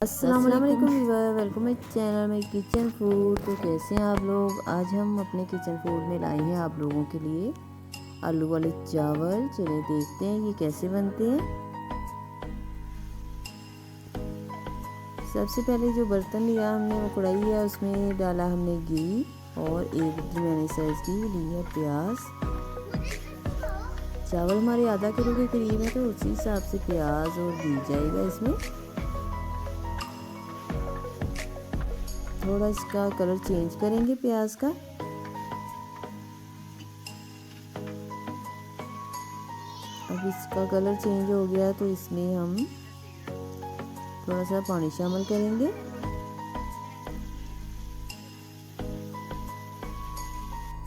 अस्सलाम वालेकुम viewer, welcome my channel में किचन फूड। तो कैसे हैं आप लोग? आज हम अपने किचन फूड में लाए हैं आप लोगों के लिए आलू वाले चावल। चलिए देखते हैं ये कैसे बनते हैं। सबसे पहले जो बर्तन लिया हमने वो कढ़ाई है, उसमें डाला हमने घी और एक मैंने साइज की ली है प्याज। चावल हमारे आधा किलो के करीब है तो उसी हिसाब से प्याज और घी जाएगा इसमें। थोड़ा इसका कलर चेंज करेंगे प्याज का। अब इसका कलर चेंज हो गया तो इसमें हम थोड़ा सा पानी शामिल करेंगे।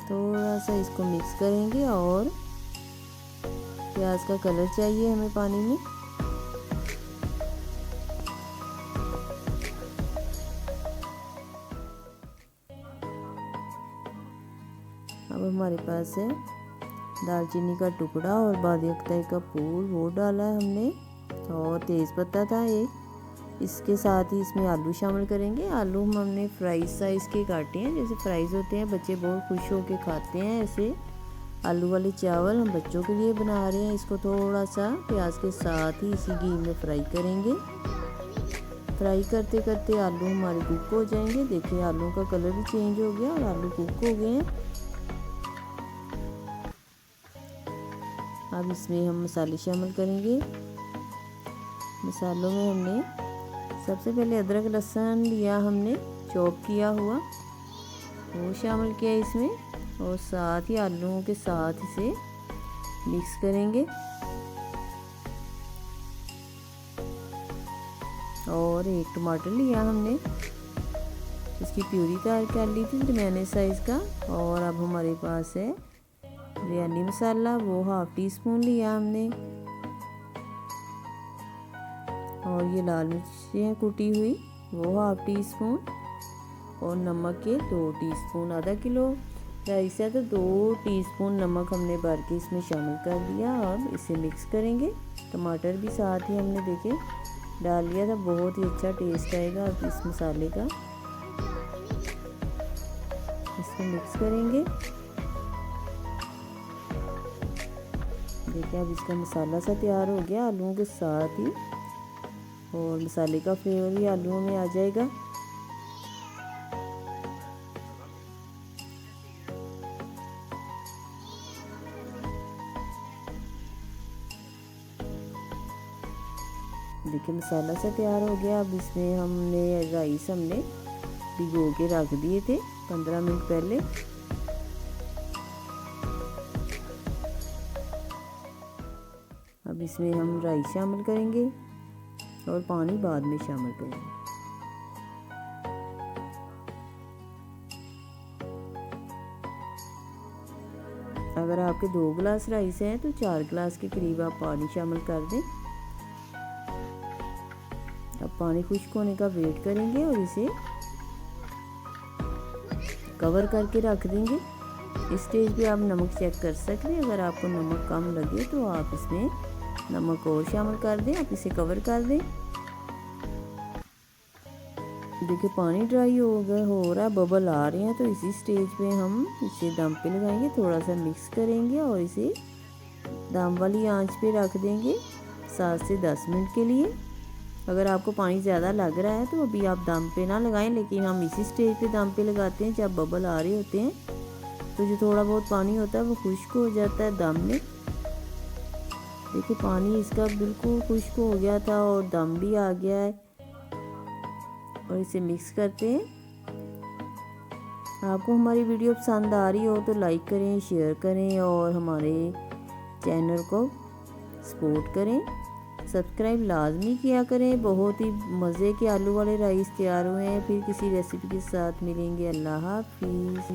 थोड़ा सा इसको मिक्स करेंगे और प्याज का कलर चाहिए हमें पानी में। अब हमारे पास है दालचीनी का टुकड़ा और बादी अख्तर का फूल, वो डाला है हमने, और तेज़पत्ता था एक। इसके साथ ही इसमें आलू शामिल करेंगे। आलू हमने फ्राई साइज़ के काटे हैं, जैसे फ्राइज़ होते हैं, बच्चे बहुत खुश होकर खाते हैं। ऐसे आलू वाले चावल हम बच्चों के लिए बना रहे हैं। इसको थोड़ा सा प्याज के साथ ही इसी घी में फ्राई करेंगे। फ्राई करते करते आलू हमारे कुक हो जाएंगे। देखिए आलू का कलर भी चेंज हो गया और आलू कुक हो गए हैं। अब इसमें हम मसाले शामिल करेंगे। मसालों में हमने सबसे पहले अदरक लहसुन लिया, हमने चॉप किया हुआ, वो शामिल किया इसमें, और साथ ही आलूओं के साथ इसे मिक्स करेंगे। और एक टमाटर लिया हमने, इसकी प्यूरी तैयार कर ली थी मैंने साइज़ का। और अब हमारे पास है बिरयानी मसाला, वो हाफ टी स्पून लिया हमने। और ये लाल मिर्चें कुटी हुई, वो हाफ टी स्पून। और नमक के 2 टीस्पून। आधा किलो राइस है तो 2 टीस्पून नमक हमने भर के इसमें शामिल कर दिया। अब इसे मिक्स करेंगे। टमाटर भी साथ ही हमने देखे डाल लिया था, बहुत ही अच्छा टेस्ट आएगा अब इस मसाले का। इसको मिक्स करेंगे। देखिए अब इसका मसाला सा तैयार हो गया आलूओं के साथ ही, और मसाले का फ्लेवर भी आलूओं में आ जाएगा। देखिए मसाला सा तैयार हो गया। अब इसमें हमने राइस भिगो के रख दिए थे 15 मिनट पहले। अब इसमें हम राइस शामिल करेंगे और पानी बाद में शामिल करेंगे। अगर आपके 2 गिलास राइस हैं तो 4 गिलास के करीब आप पानी शामिल कर दें। अब पानी खुश्क होने का वेट करेंगे और इसे कवर करके रख देंगे। इस स्टेज पे आप नमक चेक कर सकते हैं। अगर आपको नमक कम लगे तो आप इसमें नमक और शामिल कर दें। आप इसे कवर कर दें। देखिए पानी ड्राई हो रहा है, बबल आ रहे हैं, तो इसी स्टेज पे हम इसे दम पे लगाएंगे। थोड़ा सा मिक्स करेंगे और इसे दम वाली आंच पे रख देंगे 7 से 10 मिनट के लिए। अगर आपको पानी ज़्यादा लग रहा है तो अभी आप दम पे ना लगाएं, लेकिन हम इसी स्टेज पे दम पे लगाते हैं जब बबल आ रहे होते हैं। तो जो थोड़ा बहुत पानी होता है वो खुश्क हो जाता है दम में। देखिए पानी इसका बिल्कुल खुश्क हो गया था और दम भी आ गया है। और इसे मिक्स करते हैं। आपको हमारी वीडियो पसंद आ रही हो तो लाइक करें, शेयर करें और हमारे चैनल को सपोर्ट करें। सब्सक्राइब लाजमी किया करें। बहुत ही मज़े के आलू वाले राइस तैयार हुए हैं। फिर किसी रेसिपी के साथ मिलेंगे। अल्लाह हाफिज़।